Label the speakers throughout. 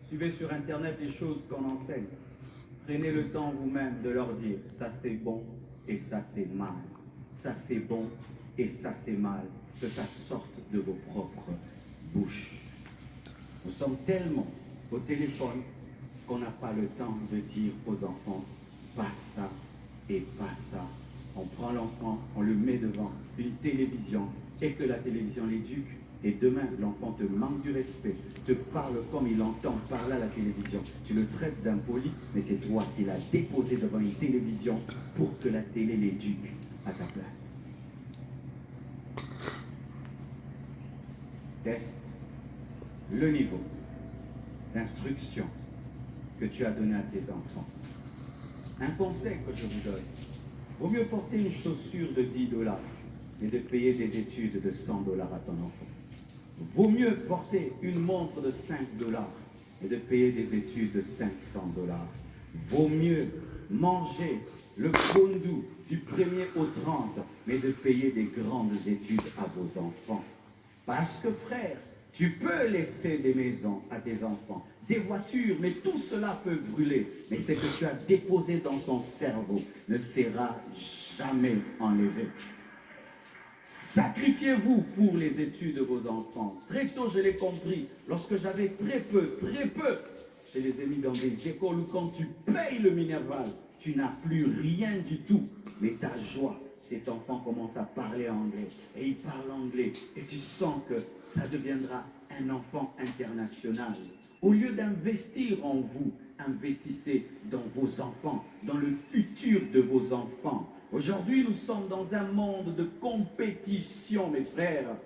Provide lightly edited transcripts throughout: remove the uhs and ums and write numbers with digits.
Speaker 1: Suivez sur Internet les choses qu'on enseigne. Prenez le temps vous-même de leur dire ça c'est bon et ça c'est mal. Ça c'est bon et ça c'est mal. Que ça sorte de vos propres bouches. Nous sommes tellement au téléphone qu'on n'a pas le temps de dire aux enfants pas ça et pas ça. On prend l'enfant, on le met devant une télévision et que la télévision l'éduque. Et demain, l'enfant te manque du respect, te parle comme il entend parler à la télévision. Tu le traites d'impoli, mais c'est toi qui l'as déposé devant une télévision pour que la télé l'éduque à ta place. Teste le niveau d'instruction que tu as donné à tes enfants. Un conseil que je vous donne, vaut mieux porter une chaussure de 10 $, mais de payer des études de 100 $ à ton enfant. Vaut mieux porter une montre de 5 $ et de payer des études de 500 $. Vaut mieux manger le fondue du 1er au 30, mais de payer des grandes études à vos enfants. Parce que frère, tu peux laisser des maisons à tes enfants, des voitures, mais tout cela peut brûler. Mais ce que tu as déposé dans son cerveau ne sera jamais enlevé. Sacrifiez-vous pour les études de vos enfants. Très tôt, je l'ai compris. Lorsque j'avais très peu, je les ai mis dans des écoles où quand tu payes le Minerval, tu n'as plus rien du tout. Mais ta joie, cet enfant commence à parler anglais. Et il parle anglais. Et tu sens que ça deviendra un enfant international. Au lieu d'investir en vous, investissez dans vos enfants, dans le futur de vos enfants. Aujourd'hui, nous sommes dans un monde de compétition, mes frères.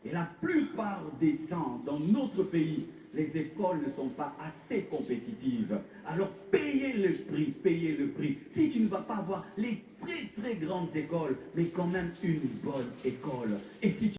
Speaker 1: Et la plupart des temps, dans notre pays, les écoles ne sont pas assez compétitives. Alors payez le prix, payez le prix. Si tu ne vas pas avoir les très grandes écoles, mais quand même une bonne école. Et si tu